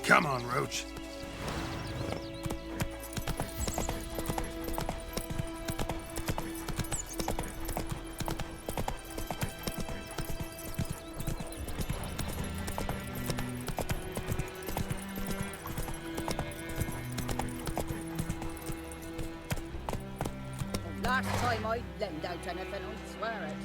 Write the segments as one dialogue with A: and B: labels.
A: Come on, Roach.
B: Last time I lend out anything, I swear it.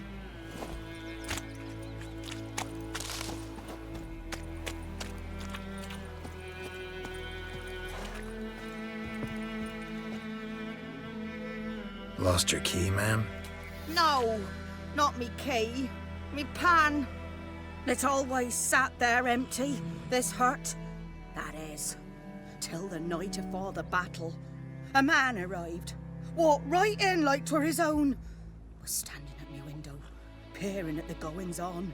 A: Lost your key, ma'am?
B: No, not me key. Me pan. It's always sat there empty, this hut. That is, till the night afore the battle. A man arrived, walked right in like 'twere his own. Was standing at me window, peering at the goings-on.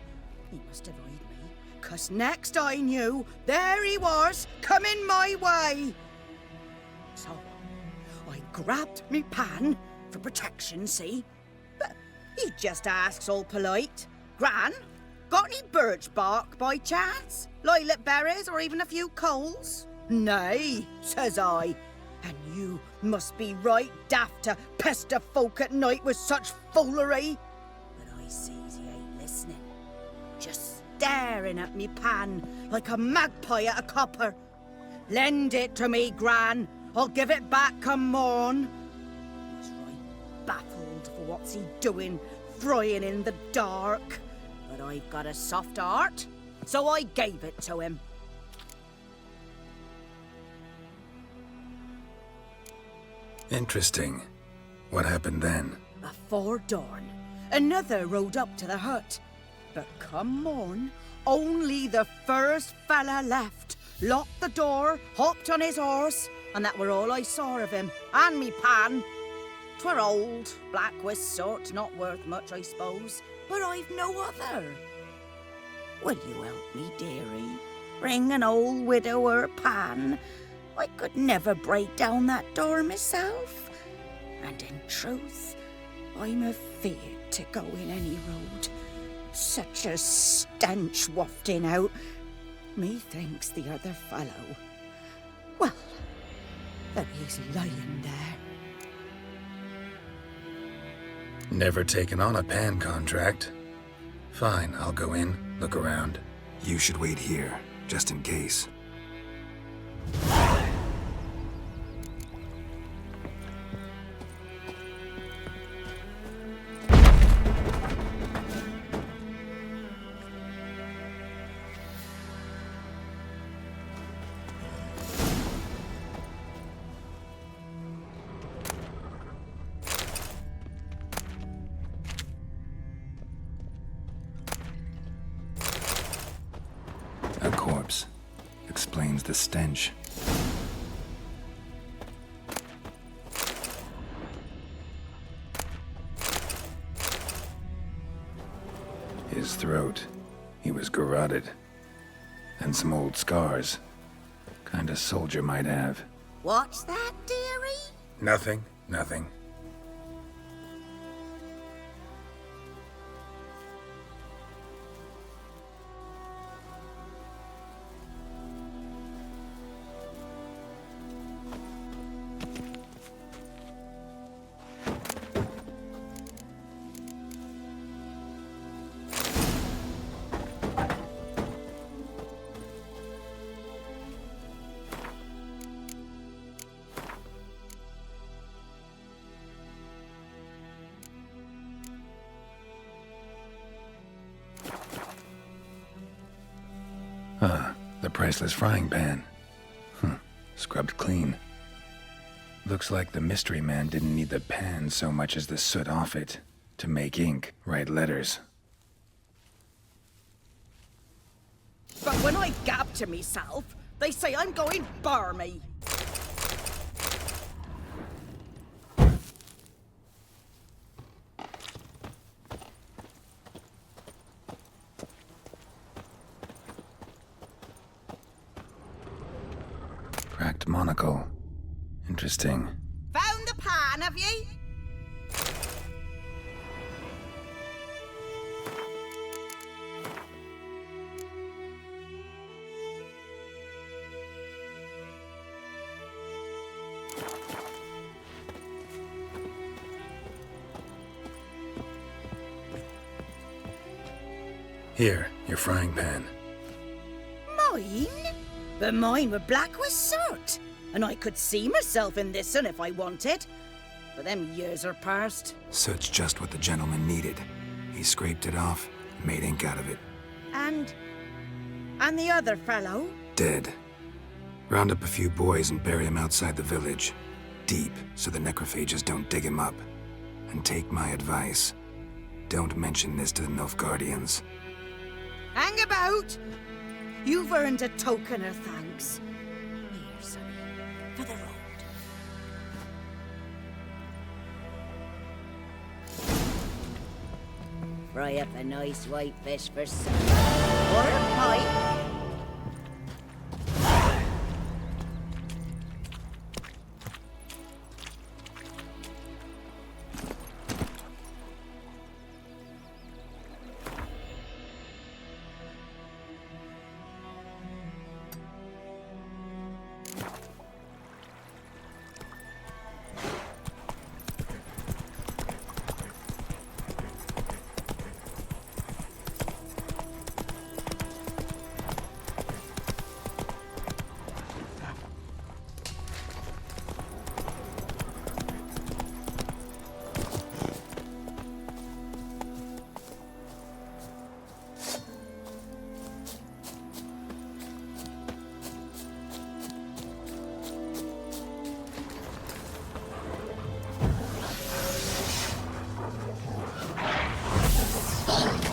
B: He must have eyed me, 'cause next I knew, there he was, coming my way. So, I grabbed me pan, for protection, see? But he just asks all polite, Gran, got any birch bark by chance? Lilac berries or even a few coals? Nay, says I. And you must be right daft to pester folk at night with such foolery. But I sees he ain't listening. Just staring at me pan like a magpie at a copper. Lend it to me, Gran. I'll give it back come morn. Baffled for what's he doing, frying in the dark. But I've got a soft heart, so I gave it to him.
A: Interesting. What happened then?
B: Before dawn, another rode up to the hut. But come morn, only the first fella left. Locked the door, hopped on his horse, and that were all I saw of him, and me pan. 'Twere old, black with soot, not worth much, I suppose, but I've no other. Will you help me, dearie? Bring an old widower pan? I could never break down that door myself. And in truth, I'm afeard to go in any road. Such a stench wafting out. Methinks the other fellow, well, that he's lying there.
A: Never taken on a pan contract. Fine, I'll go in, look around. You should wait here, just in case. A corpse. Explains the stench. His throat. He was garroted. And some old scars. Kind of soldier might have.
B: What's that, dearie?
A: Nothing. Nothing. The priceless frying pan. Scrubbed clean. Looks like the mystery man didn't need the pan so much as the soot off it to make ink, write letters.
B: But when I gab to myself, they say I'm going barmy.
A: Cracked monocle. Interesting.
B: Found the pan, have ye?
A: Here, your frying pan.
B: Mine? But mine were black with soot. And I could see myself in this one if I wanted. But them years are past.
A: Soot's just what the gentleman needed. He scraped it off, made ink out of it.
B: And the other fellow?
A: Dead. Round up a few boys and bury him outside the village. Deep, so the necrophages don't dig him up. And take my advice. Don't mention this to the Nilfgaardians.
B: Hang about! You've earned a token of thanks. Here, sonny, for the road. Fry up a nice white fish for supper. Or a pie.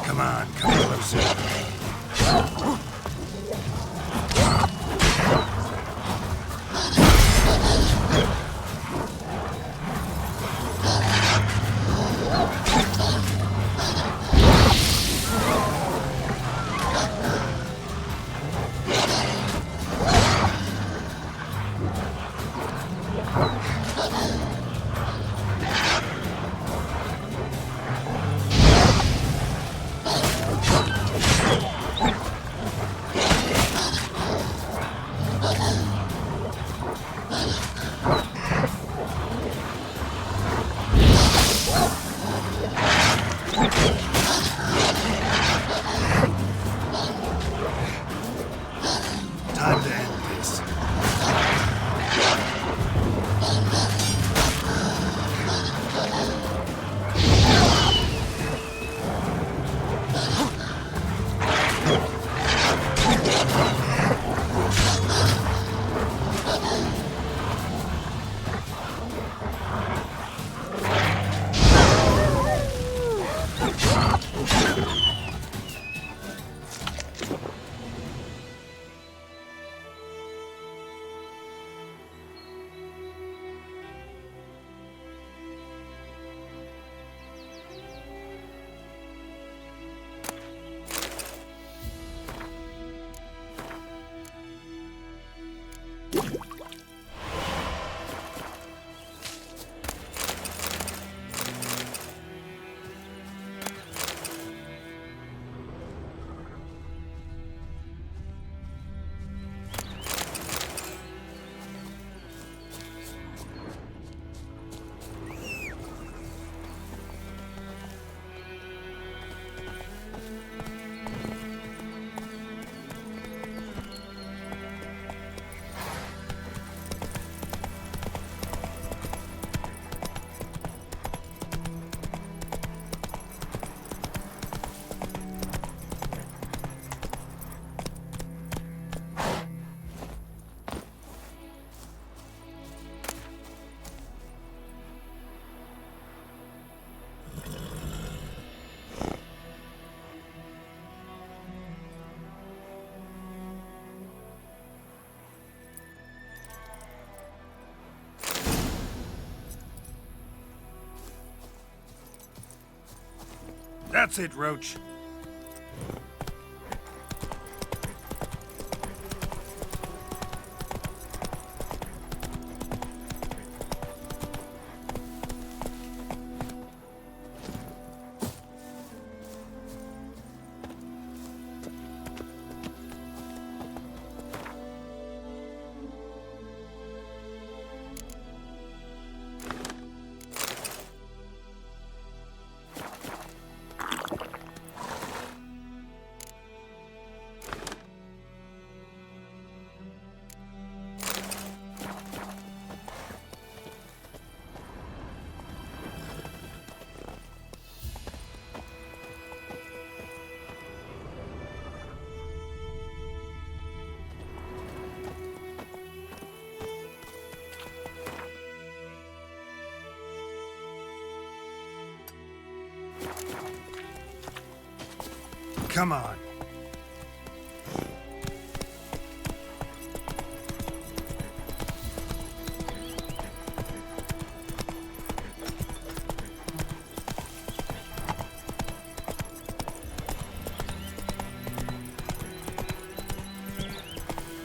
A: Come on, come closer. Time to end this. That's it, Roach.
C: Come on.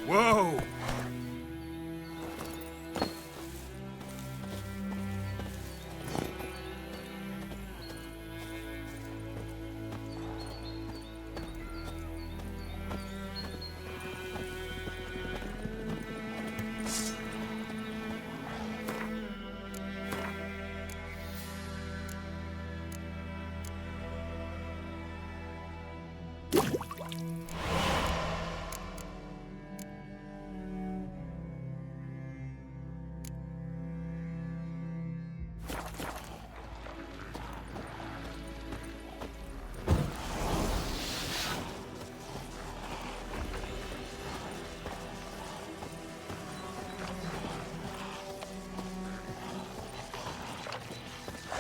C: Whoa!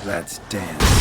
A: Let's dance.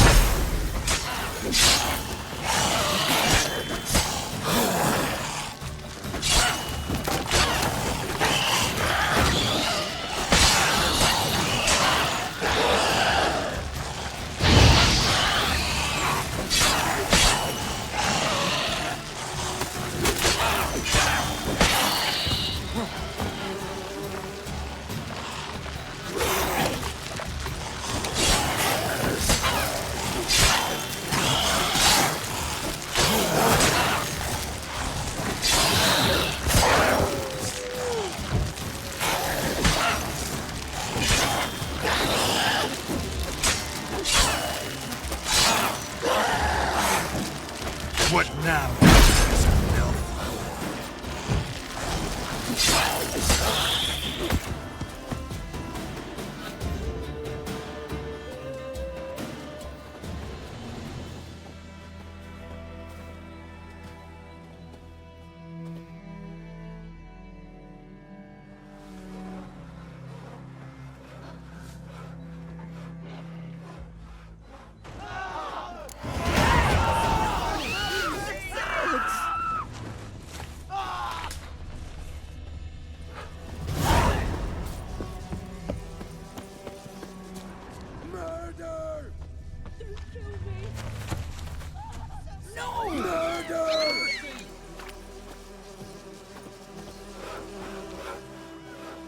A: What now?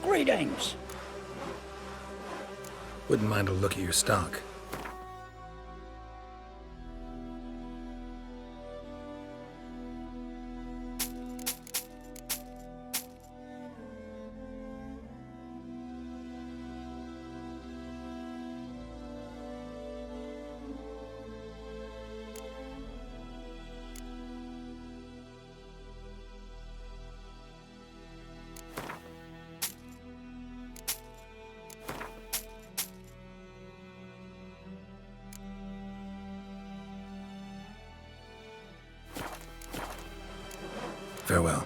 D: Greetings.
A: Wouldn't mind a look at your stock. Farewell.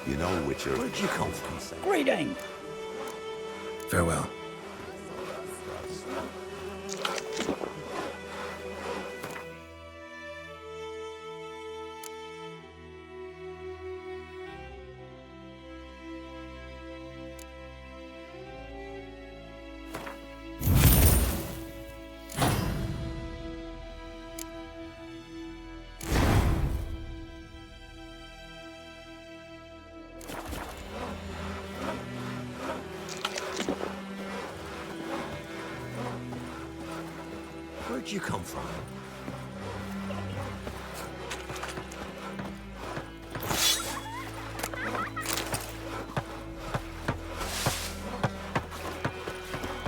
E: You know, Witcher, where'd you come from?
D: Greetings.
A: Farewell.
E: Where'd you come from?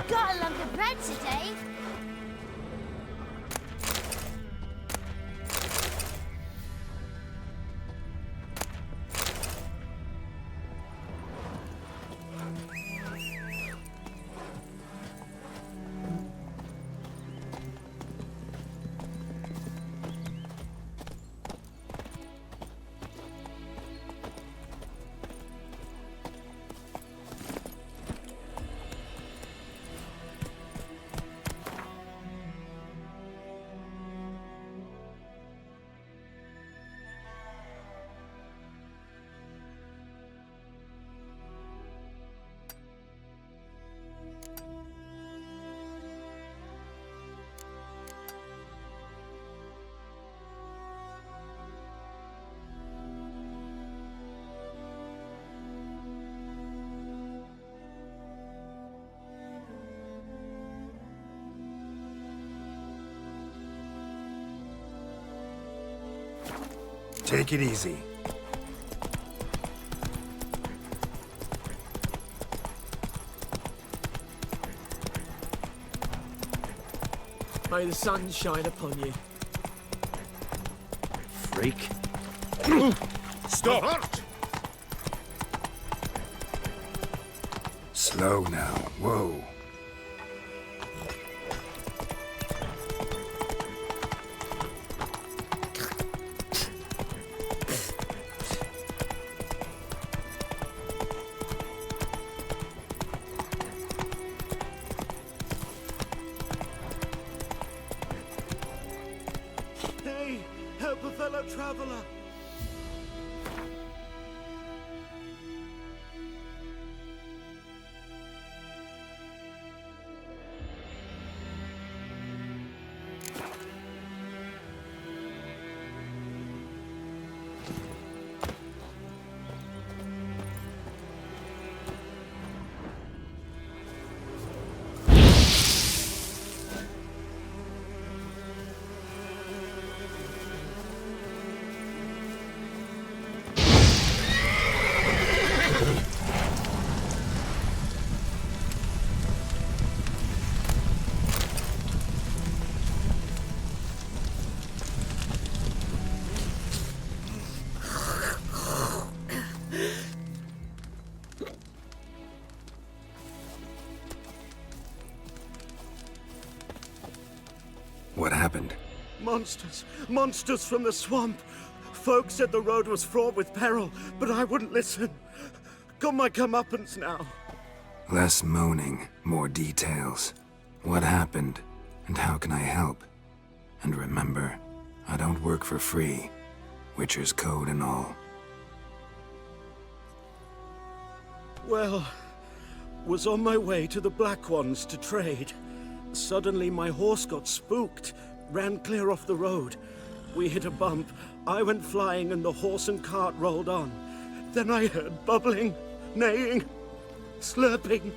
F: Got a lump of bread today.
A: Take it easy.
C: May the sun shine upon you.
E: Freak.
D: Stop!
A: Slow now. Whoa.
D: Hey, help a fellow traveler.
A: What happened?
D: Monsters. Monsters from the swamp. Folk said the road was fraught with peril, but I wouldn't listen. Got my comeuppance now.
A: Less moaning, more details. What happened, and how can I help? And remember, I don't work for free. Witcher's code and all.
D: Well, was on my way to the Black Ones to trade. Suddenly my horse got spooked, ran clear off the road. We hit a bump, I went flying and the horse and cart rolled on. Then I heard bubbling, neighing, slurping.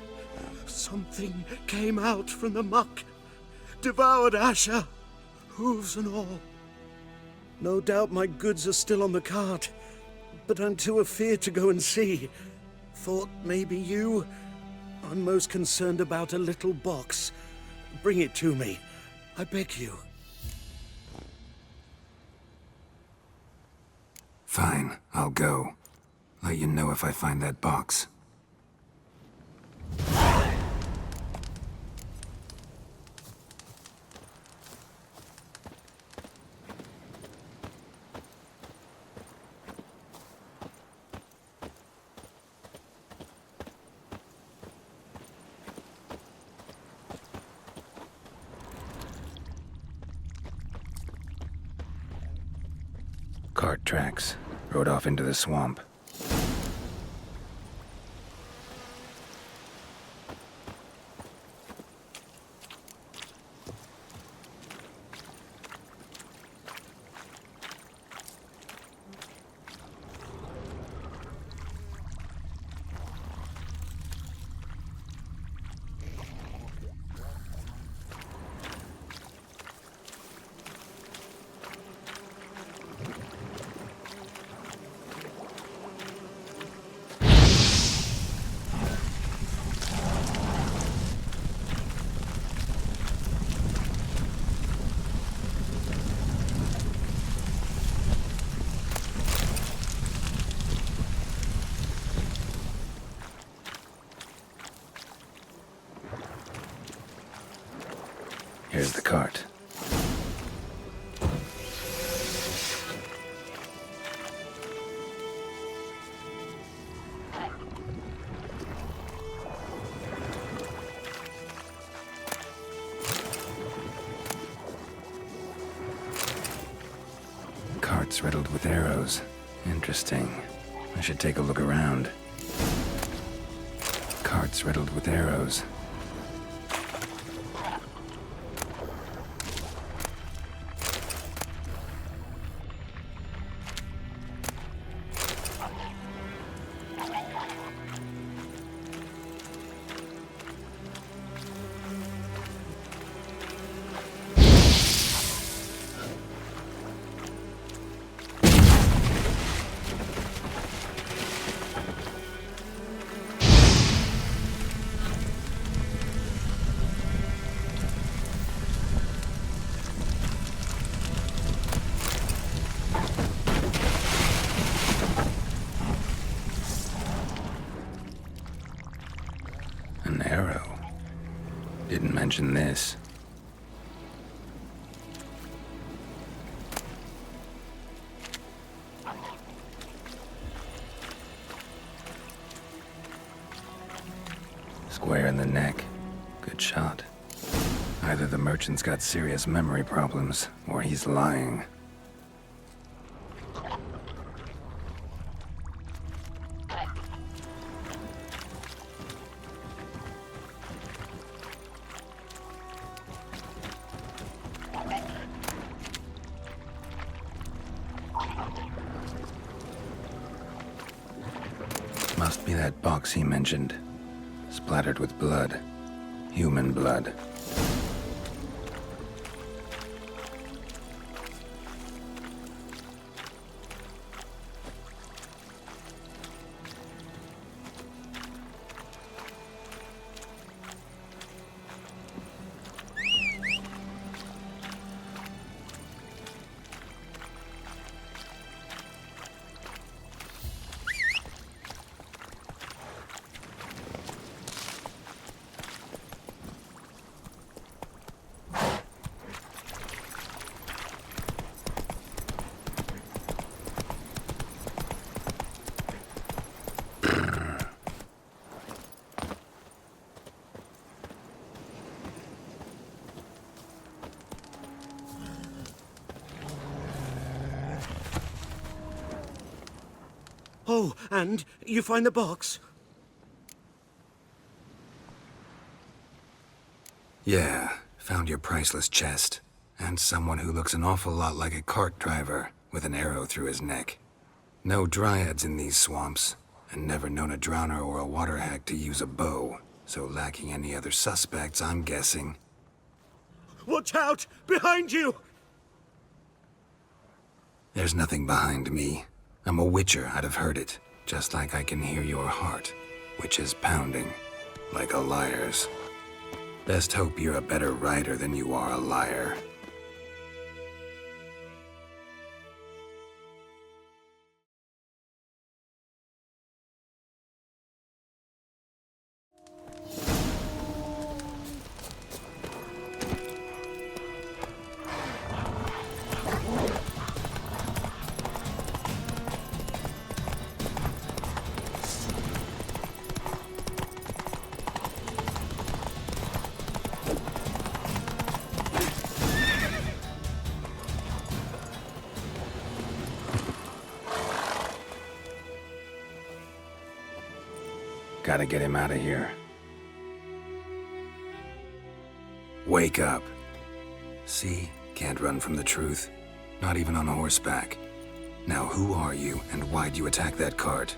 D: Something came out from the muck, devoured Asher, hooves and all. No doubt my goods are still on the cart, but I'm too afeard to go and see. Thought maybe you. I'm most concerned about a little box. Bring it to me. I beg you.
A: Fine, I'll go. Let you know if I find that box. Cart tracks. Rode off into the swamp. Here's the cart. Cart's riddled with arrows. Interesting. I should take a look around. Cart's riddled with arrows. mention this. Square in the neck. Good shot. Either the merchant's got serious memory problems, or he's lying. Must be that box he mentioned. Splattered with blood. Human blood.
D: Oh, and you find the box?
A: Yeah, found your priceless chest. And someone who looks an awful lot like a cart driver, with an arrow through his neck. No dryads in these swamps, and never known a drowner or a water hag to use a bow. So lacking any other suspects, I'm guessing.
D: Watch out! Behind you!
A: There's nothing behind me. I'm a witcher, I'd have heard it. Just like I can hear your heart, which is pounding, like a liar's. Best hope you're a better writer than you are a liar. Gotta get him out of here. Wake up. See? Can't run from the truth. Not even on horseback. Now who are you, and why'd you attack that cart?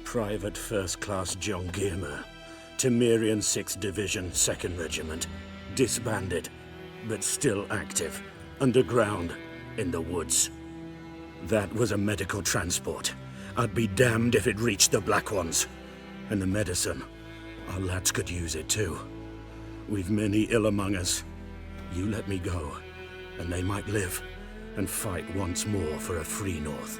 D: Private First Class John Giermer, Temerian 6th Division, 2nd Regiment. Disbanded, but still active. Underground, in the woods. That was a medical transport. I'd be damned if it reached the Black Ones. And the medicine, our lads could use it too. We've many ill among us. You let me go, and they might live, and fight once more for a free North.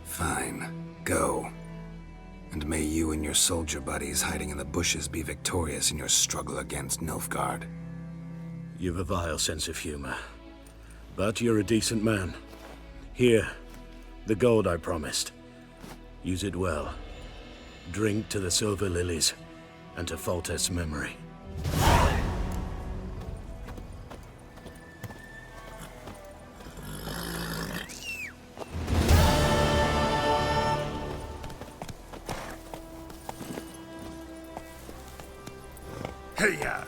A: Fine. Go. And may you and your soldier buddies hiding in the bushes be victorious in your struggle against Nilfgaard.
D: You've a vile sense of humor. But you're a decent man. Here, the gold I promised. Use it well. Drink to the silver lilies, and to Foltest's memory.
E: Hey-ya!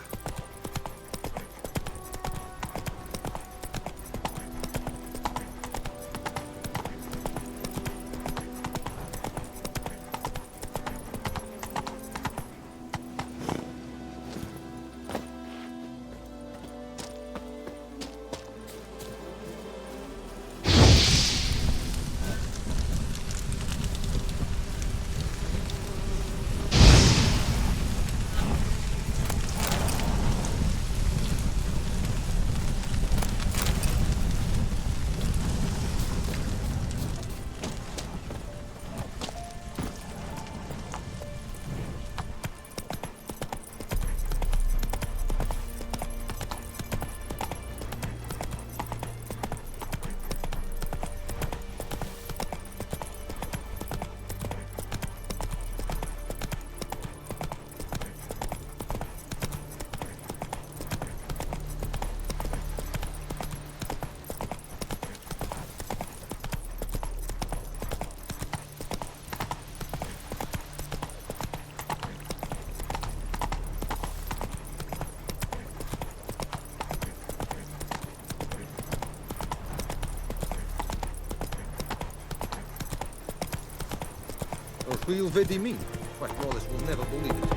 G: Or Huil Vedi me? Why, Wallace will never believe it.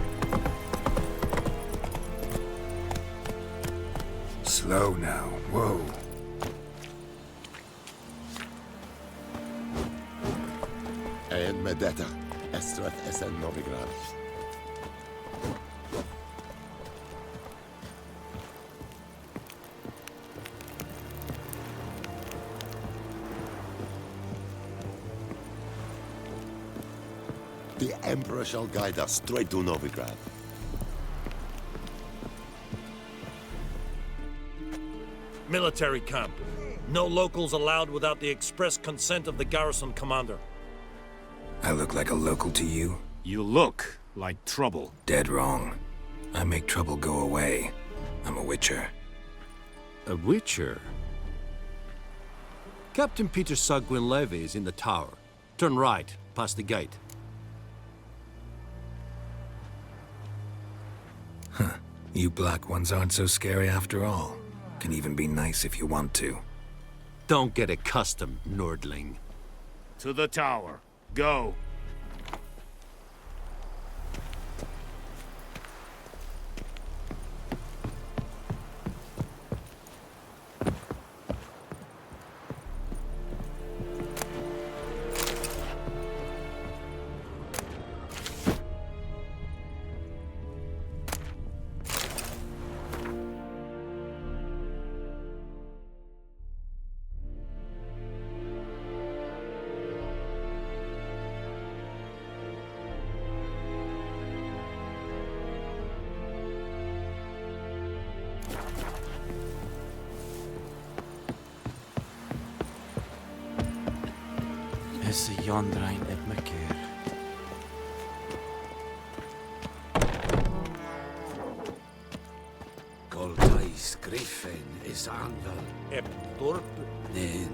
A: Slow now. Whoa.
H: En med detta, Estrath SN Novigrad. The Emperor shall guide us straight to Novigrad.
I: Military camp. No locals allowed without the express consent of the garrison commander.
A: I look like a local to you?
E: You look like trouble.
A: Dead wrong. I make trouble go away. I'm a witcher.
C: A witcher? Captain Peter Sagwin Levy is in the tower. Turn right, past the gate.
A: Huh. You black ones aren't so scary after all. Can even be nice if you want to.
C: Don't get accustomed, Nordling.
E: To the tower. Go.
J: Is Jondrain Nitpicker.
K: Goltais Griffin is Anvel.
I: Ep Dorp
K: Nen.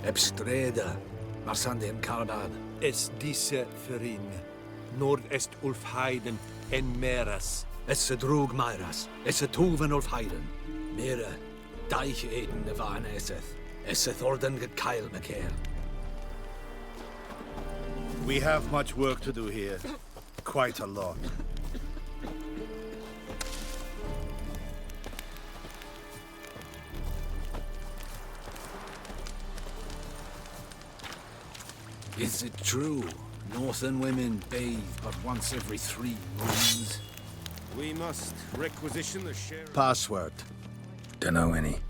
K: Ebstreda. Marsanden Karbad.
I: es disse verin. Nord est Ulfheiden en Meras.
K: Esse drug Myras. Esse Tuven of Heiden. Mira. Deich Eden de Van Esseth. Esse Thorden get Kyle McCare.
E: We have much work to do here. Quite a lot.
K: Is it true? Northern women bathe but once every 3 moons?
E: We must requisition the sheriff.
G: Password.
A: Dunno any.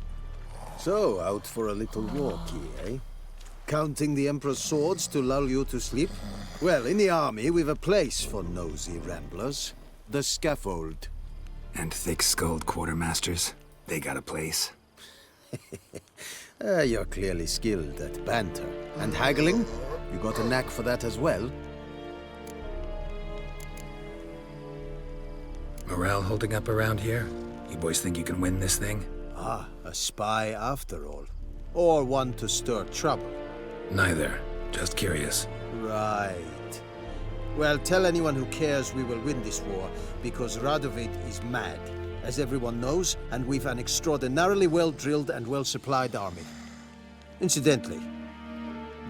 G: So, out for a little walkie, eh? Counting the Emperor's swords to lull you to sleep? Well, in the army, we've a place for nosy ramblers. The scaffold.
A: And thick-skulled quartermasters. They got a place.
G: You're clearly skilled at banter. And haggling? You got a knack for that as well?
A: Morale holding up around here? You boys think you can win this thing?
G: Ah, a spy after all. Or one to stir trouble.
A: Neither. Just curious.
G: Right. Well, tell anyone who cares we will win this war, because Radovid is mad, as everyone knows, and we've an extraordinarily well-drilled and well-supplied army. Incidentally,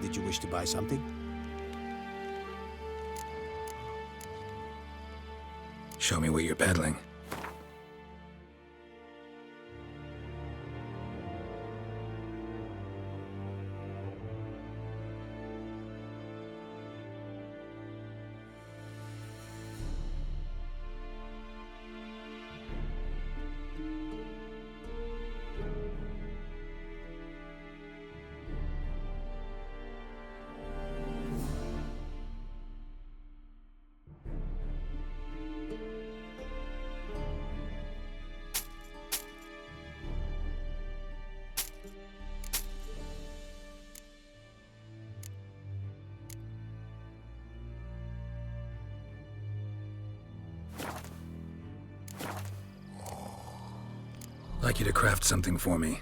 G: did you wish to buy something?
A: Show me what you're peddling. I'd like you to craft something for me.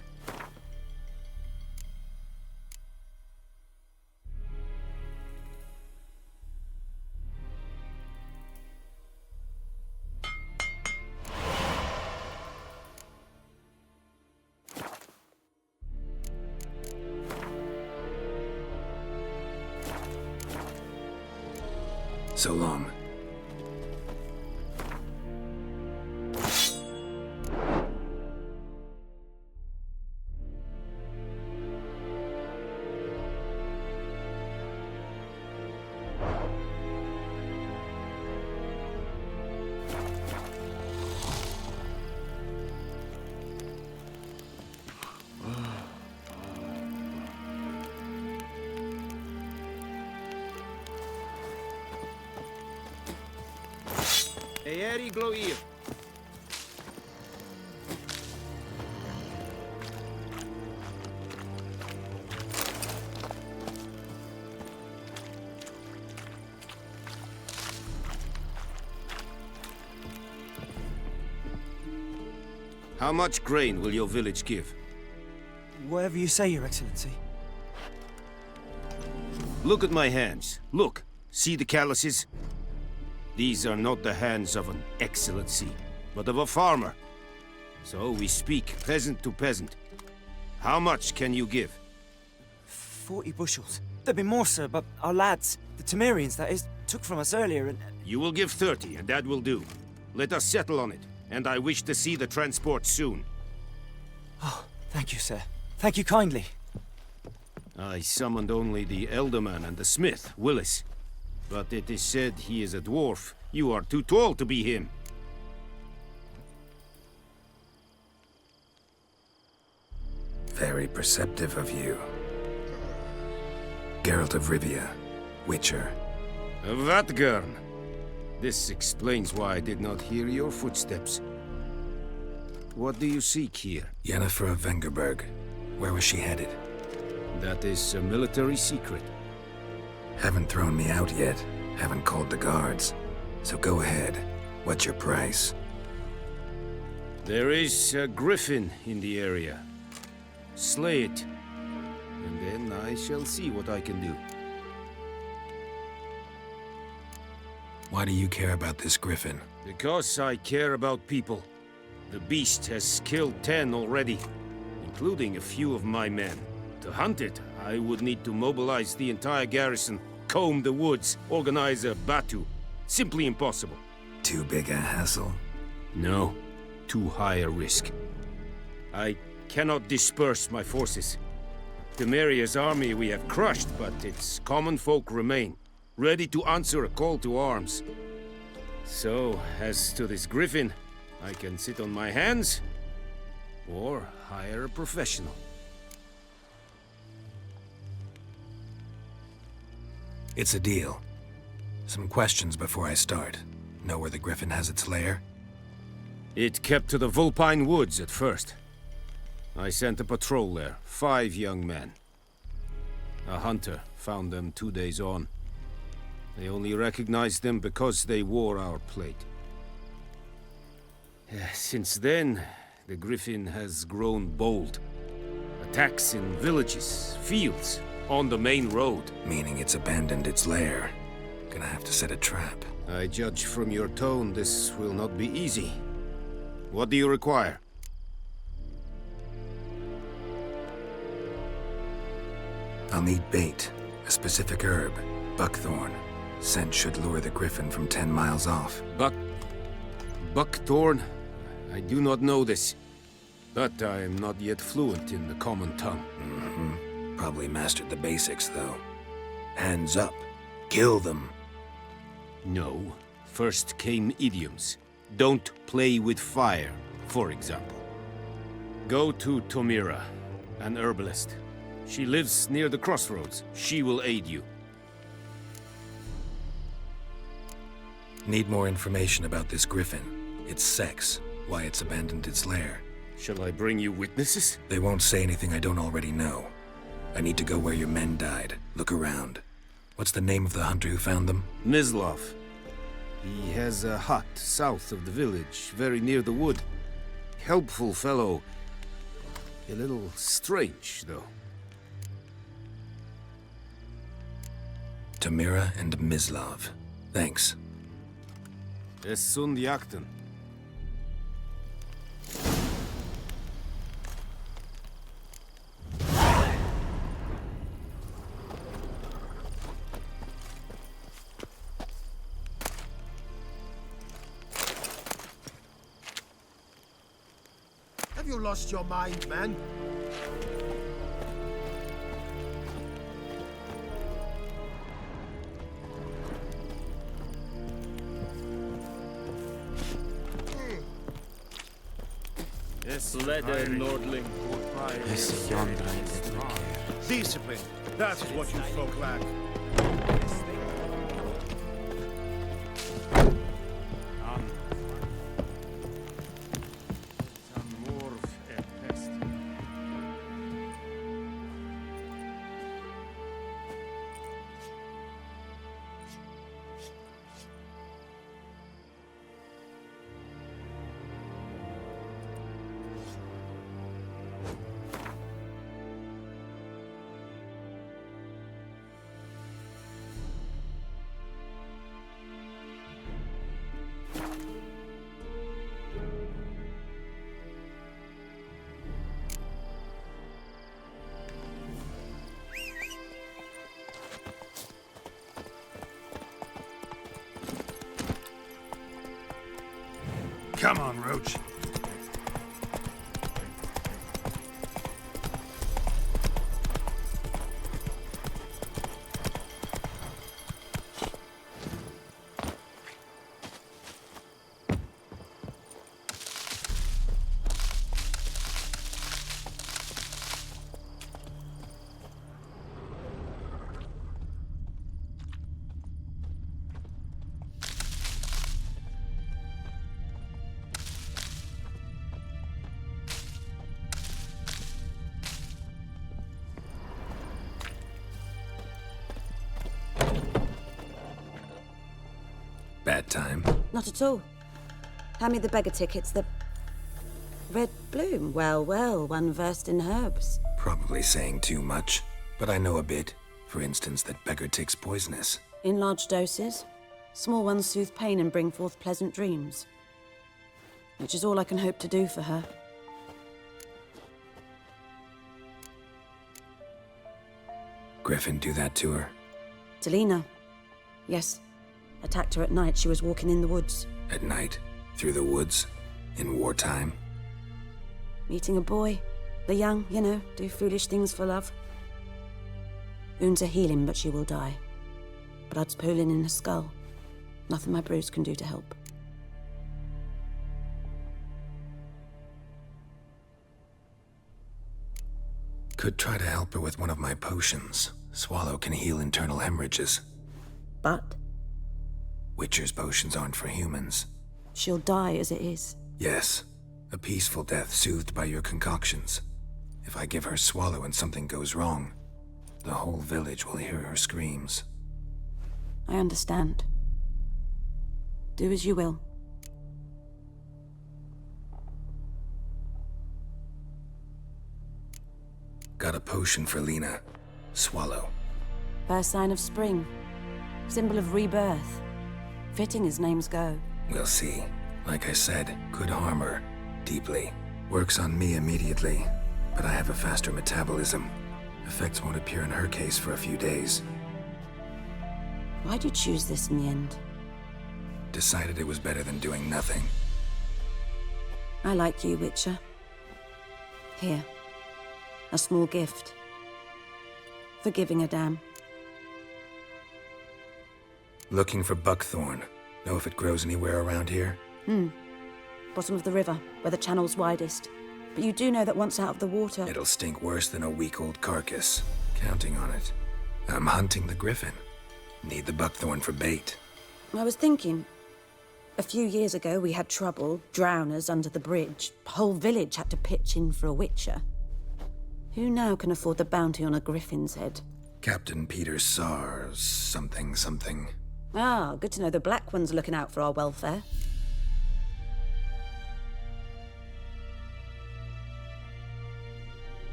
A: So long.
I: How much grain will your village give?
J: Whatever you say, Your Excellency.
I: Look at my hands. Look. See the calluses? These are not the hands of an excellency, but of a farmer. So we speak peasant to peasant. How much can you give?
J: 40 bushels. There'd be more, sir, but our lads, the Temerians, that is, took from us earlier and...
I: You will give 30, and that will do. Let us settle on it, and I wish to see the transport soon.
J: Oh, thank you, sir. Thank you kindly.
I: I summoned only the Elderman and the smith, Willis. But it is said he is a dwarf. You are too tall to be him.
A: Very perceptive of you. Geralt of Rivia, Witcher.
I: Vatgern! This explains why I did not hear your footsteps. What do you seek here?
A: Yennefer of Vengerberg. Where was she headed?
I: That is a military secret.
A: Haven't thrown me out yet. Haven't called the guards. So go ahead. What's your price?
I: There is a griffin in the area. Slay it. And then I shall see what I can do.
A: Why do you care about this griffin?
I: Because I care about people. The beast has killed 10 already, including a few of my men. To hunt it, I would need to mobilize the entire garrison, comb the woods, organize a batu. Simply impossible.
A: Too big a hassle?
I: No. Too high a risk. I cannot disperse my forces. Temeria's army we have crushed, but its common folk remain, ready to answer a call to arms. So, as to this griffin, I can sit on my hands, or hire a professional.
A: It's a deal. Some questions before I start. Know where the griffin has its lair?
I: It kept to the Vulpine Woods at first. I sent a patrol there, 5 young men. A hunter found them 2 days on. They only recognized them because they wore our plate. Since then, the griffin has grown bold. Attacks in villages, fields, on the main road.
A: Meaning it's abandoned its lair. Gonna have to set a trap.
I: I judge from your tone this will not be easy. What do you require?
A: I'll need bait, a specific herb, buckthorn. Scent should lure the griffin from 10 miles off.
I: Buckthorn? I do not know this. But I am not yet fluent in the common tongue.
A: Mm-hmm. Probably mastered the basics, though. Hands up. Kill them.
I: No. First came idioms. Don't play with fire, for example. Go to Tomira, an herbalist. She lives near the crossroads. She will aid you.
A: Need more information about this griffin. Its sex, why it's abandoned its lair.
I: Shall I bring you witnesses?
A: They won't say anything I don't already know. I need to go where your men died. Look around. What's the name of the hunter who found them?
I: Mislav. He has a hut south of the village, very near the wood. Helpful fellow. A little strange, though.
A: Tamira and Mislav. Thanks.
I: Es sunt jakten.
G: you lost your mind, man?
E: Discipline. That is what you folk lack.
A: Come on, Roach. Bad time?
B: Not at all. Hand me the beggar tickets, the... Red bloom. Well, well, one versed in herbs.
A: Probably saying too much, but I know a bit. For instance, that beggar tick's poisonous.
B: In large doses. Small ones soothe pain and bring forth pleasant dreams. Which is all I can hope to do for her.
A: Griffin do that to her?
B: Delina. Yes. Attacked her at night. She was walking in the woods.
A: At night? Through the woods? In wartime?
B: Meeting a boy. The young, you know, do foolish things for love. Wounds are healing, but she will die. Blood's pooling in her skull. Nothing my brews can do to help.
A: Could try to help her with one of my potions. Swallow can heal internal hemorrhages.
B: But?
A: Witcher's potions aren't for humans.
B: She'll die as it is.
A: Yes. A peaceful death soothed by your concoctions. If I give her Swallow and something goes wrong, the whole village will hear her screams.
B: I understand. Do as you will.
A: Got a potion for Lena. Swallow.
B: First sign of spring. Symbol of rebirth. Fitting as names go.
A: We'll see. Like I said, could harm her. Deeply. Works on me immediately, but I have a faster metabolism. Effects won't appear in her case for a few days.
B: Why'd you choose this in the end?
A: Decided it was better than doing nothing.
B: I like you, Witcher. Here. A small gift. For giving a damn.
A: Looking for buckthorn. Know if it grows anywhere around here?
B: Bottom of the river, where the channel's widest. But you do know that once out of the water...
A: It'll stink worse than a week-old carcass. Counting on it. I'm hunting the griffin. Need the buckthorn for bait.
B: I was thinking... A few years ago, we had trouble. Drowners under the bridge. Whole village had to pitch in for a witcher. Who now can afford the bounty on a griffin's head?
A: Captain Peter Sars... something.
B: Ah, good to know the Black One's looking out for our welfare.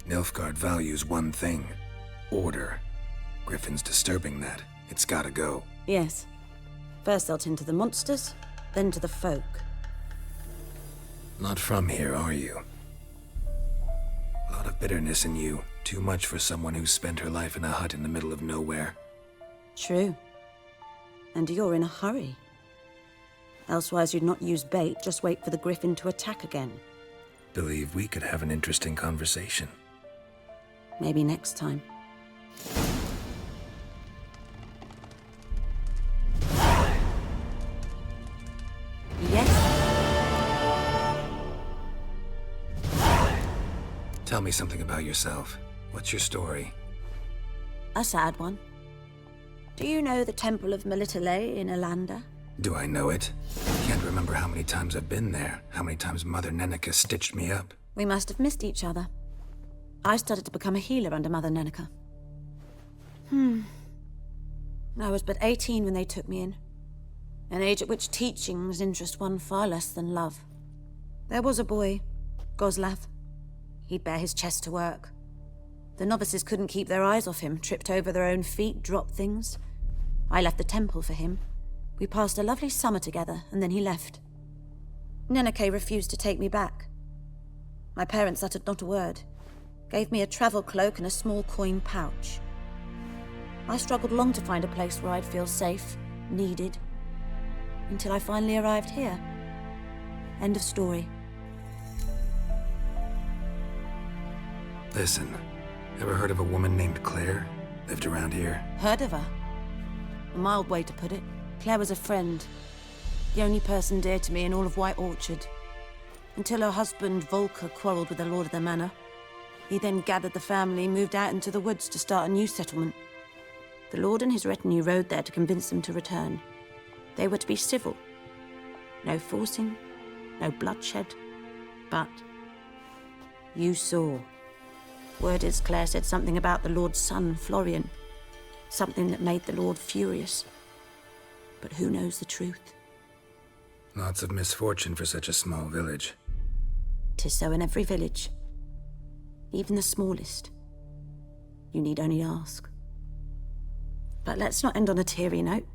A: Nilfgaard values one thing. Order. Griffin's disturbing that. It's gotta go.
B: Yes. First they'll tend to the monsters, then to the folk.
A: Not from here, are you? A lot of bitterness in you. Too much for someone who's spent her life in a hut in the middle of nowhere.
B: True. And you're in a hurry. Elsewise you'd not use bait, just wait for the griffin to attack again.
A: Believe we could have an interesting conversation.
B: Maybe next time. Yes?
A: Tell me something about yourself. What's your story?
B: A sad one. Do you know the Temple of Melitele in Alanda?
A: Do I know it? Can't remember how many times I've been there, how many times Mother Neneka stitched me up.
B: We must have missed each other. I started to become a healer under Mother Neneka. I was but 18 when they took me in. An age at which teachings interest one far less than love. There was a boy, Goslav. He'd bare his chest to work. The novices couldn't keep their eyes off him, tripped over their own feet, dropped things. I left the temple for him. We passed a lovely summer together, and then he left. Neneke refused to take me back. My parents uttered not a word, gave me a travel cloak and a small coin pouch. I struggled long to find a place where I'd feel safe, needed, until I finally arrived here. End of story.
A: Listen, ever heard of a woman named Claire? Lived around here?
B: Heard of her? A mild way to put it. Claire was a friend. The only person dear to me in all of White Orchard. Until her husband, Volker, quarreled with the lord of the manor. He then gathered the family, moved out into the woods to start a new settlement. The lord and his retinue rode there to convince them to return. They were to be civil. No forcing, no bloodshed. But you saw. Word is Claire said something about the lord's son, Florian. Something that made the lord furious. But who knows the truth?
A: Lots of misfortune for such a small village.
B: 'Tis so in every village. Even the smallest. You need only ask. But let's not end on a teary note.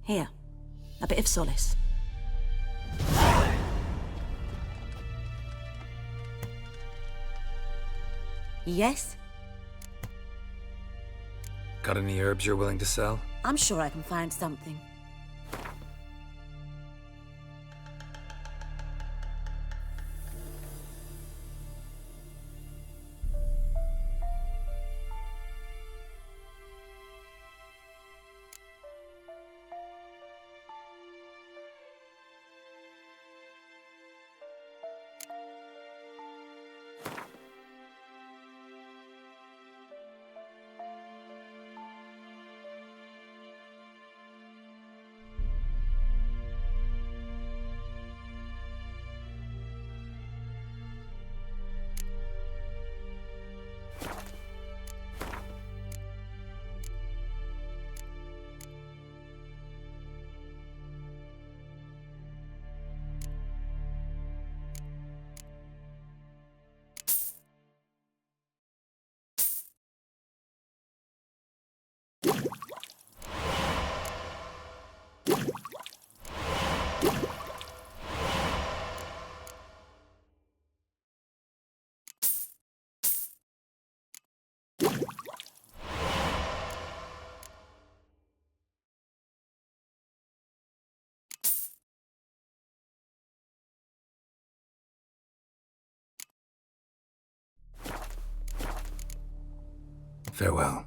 B: Here, a bit of solace. Yes?
A: Got any herbs you're willing to sell?
B: I'm sure I can find something.
A: Farewell.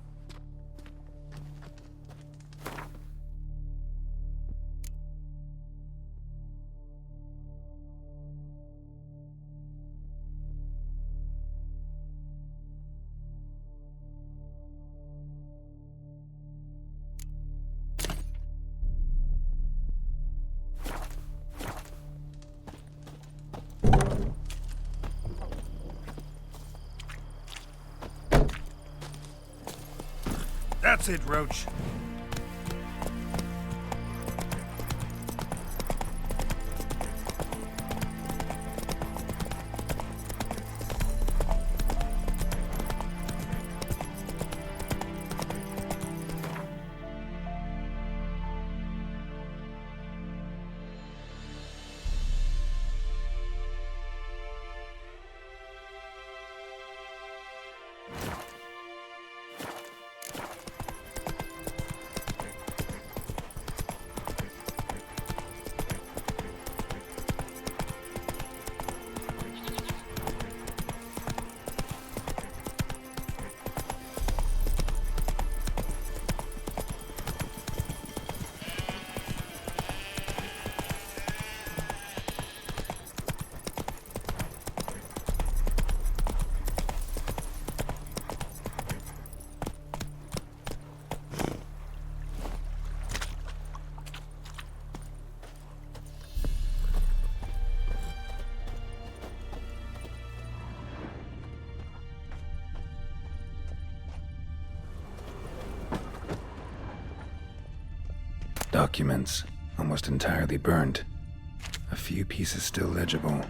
E: That's it, Roach.
A: Documents, almost entirely burned. A few pieces still legible.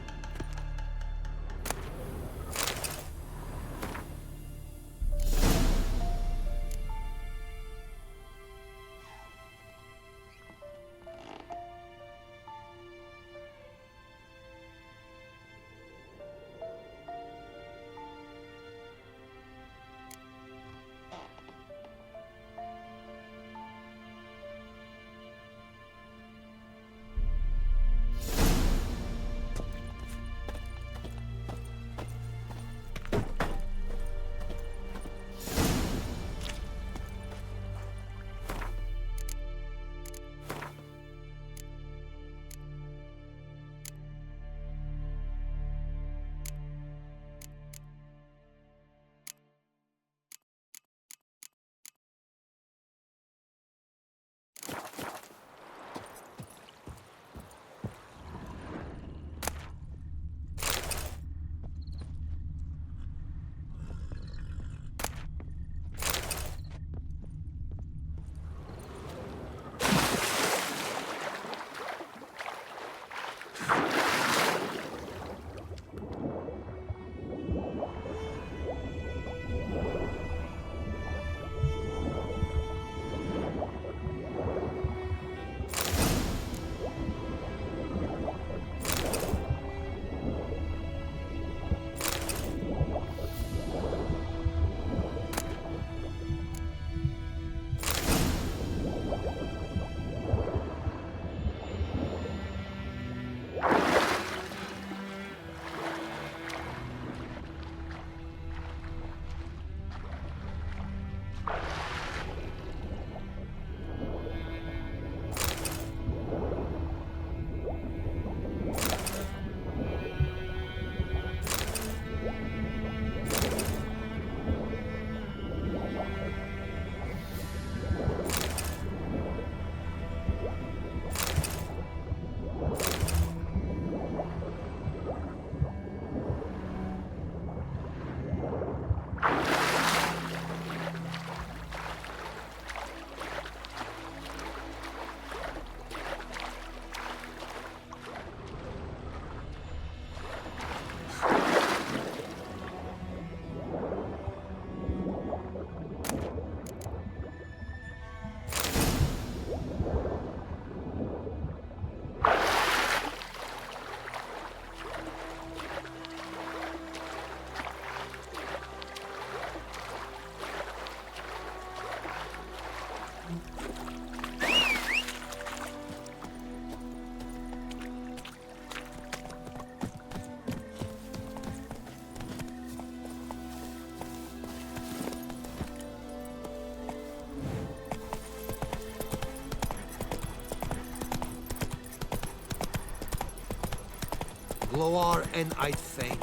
K: Gloar en uitfijn.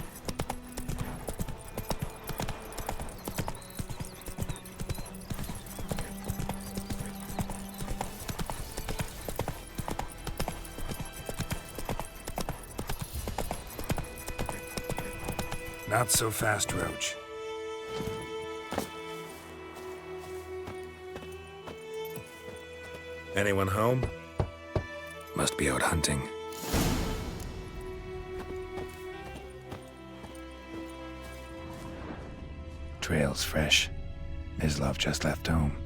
A: Not so fast, Roach.
L: Anyone home?
A: Must be out hunting. Trail's fresh. Mislav just left home.